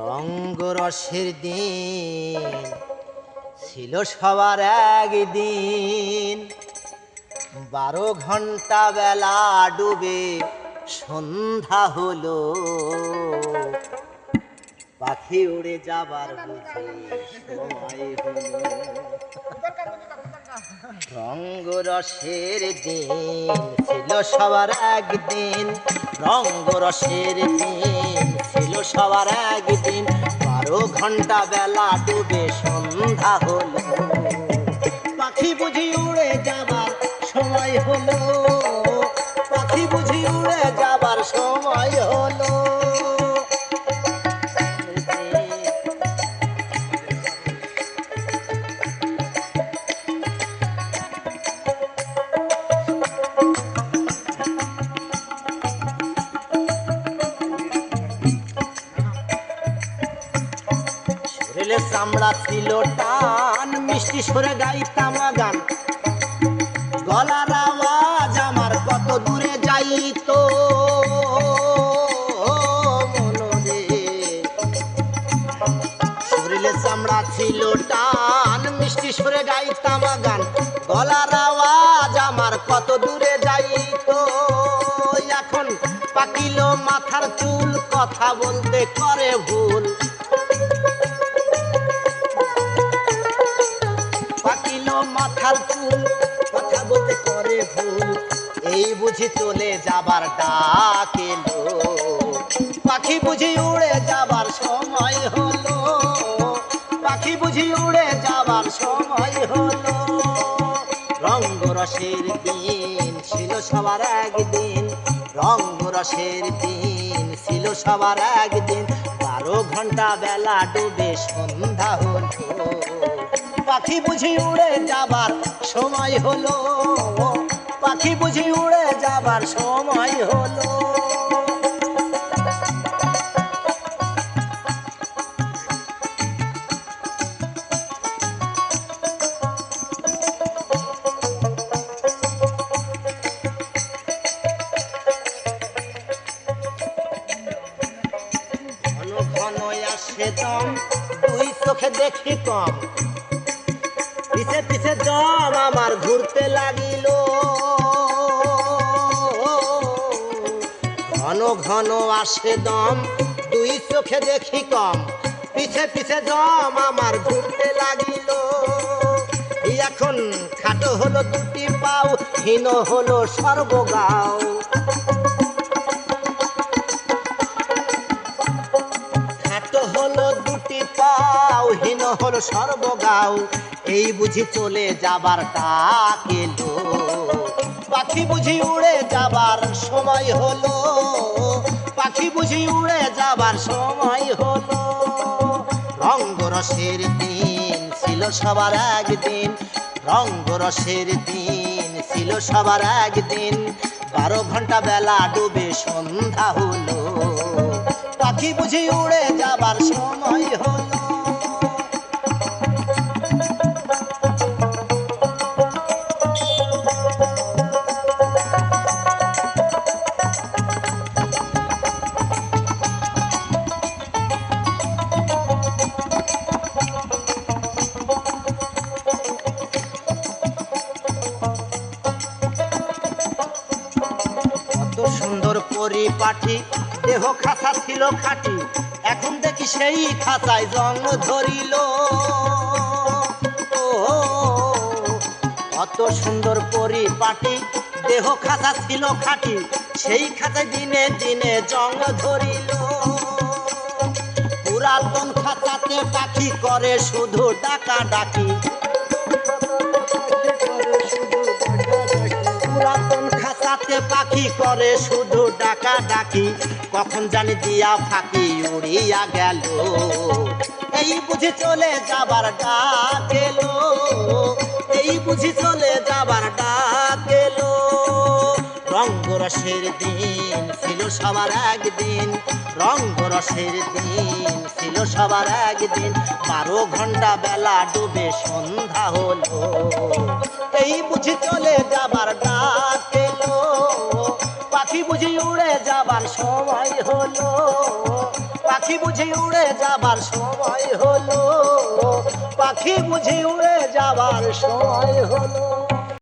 রঙ্গরসের দিন ছিল সবার একদিন, 12 ঘন্টা বেলা ডুবে সন্ধ্যা হলো, পাখি উড়ে যাবার বুঝি সময় হলো। রঙ্গরসের দিন ছিল সবার একদিন, রঙ্গরসের দিন ছিল সবার একদিন, 12 ঘন্টা বেলা ডুবে সন্ধ্যা হলো, পাখি বুঝি উড়ে যাবার সময় হলো, পাখি বুঝি উড়ে যাবার সময় হলো। চামড়া ছিল টান, মিষ্টি সরে গাইতাম গান, গলার আওয়াজ আমার কত দূরে যাইতো মনরে। শরীরে চামড়া ছিল টান, মিষ্টি সরে গাইতাম গান, গলার আওয়াজ আমার কত দূরে যাইতো। এখন পাকিল মাথার চুল, কথা বলতে করে ভুল, মাথার চুল কথা বলতে করে ভুল, এই বুঝি চলে যাবার ডাক এলো, পাখি বুঝি উড়ে যাবার সময় হলো, পাখি বুঝি উড়ে যাবার সময় হলো। রঙ্গরসের দিন ছিল সবার একদিন, রঙ্গরসের দিন ছিল সবার একদিন, 12 ঘন্টা বেলা ডুবে সন্ধ্যা হলো, পাখি বুঝি উড়ে যাবার সময় হলো, পাখি বুঝি উড়ে যাবার সময় হলো। ঘন ঘন আসে দম, 2 চোখে দেখি কম, পিছে পিছে দম আমার ঘুরতে লাগিল, ঘন ঘন আসে দম, 2 চোখে দেখি কম, পিছে পিছে দম আমার ঘুরতে লাগিল। এখন খাটো হলো 2টি পাও, হীন হলো সর্বগাও, খাটো হলো 2টি পাও, হীন হলো সর্বগাও, এই বুঝি চলে যাবার ডাক এলো, পাখি বুঝি উড়ে যাবার সময় হলো, পাখি বুঝি উড়ে যাবার সময় হলো। রঙ্গরসের দিন ছিল সবার একদিন, রঙ্গরসের দিন ছিল সবার একদিন, 12 ঘন্টা বেলা ডুবে সন্ধ্যা হলো, পাখি বুঝি উড়ে যাবার সময় হলো। সুন্দর পরিপাটি, দেহ খাঁচা ছিল খাঁটি, এখন দেখি সেই খাঁচায় জং ধরিল। কত সুন্দর পরিপাটি, দেহ খাঁচা ছিল খাঁটি, সেই খাঁচায় দিনে দিনে জং ধরিল। পুরাতন খাঁচাতে পাখি করে শুধু ডাকা ডাকি, পুরাতন খাঁচাতে পাখি করে শুধু ডাকা ডাকি, কখন জানি দিয়া ফাঁকি উড়িয়া গেল, এই বুঝি চলে যাবার ডাক এলো, এই বুঝি চলে যাবার ডাক এলো। রঙ্গরসের দিন ছিল সবার একদিন, রঙ্গরসের দিন ছিল সবার একদিন, 12 ঘন্টা বেলা ডুবে সন্ধ্যা হলো, এই বুঝি চলে যাবার ডাক এলো। পাখি বুঝি উড়ে যাবার সময় হলো, পাখি বুঝি উড়ে যাবার সময় হলো, পাখি বুঝি উড়ে যাবার সময় হলো।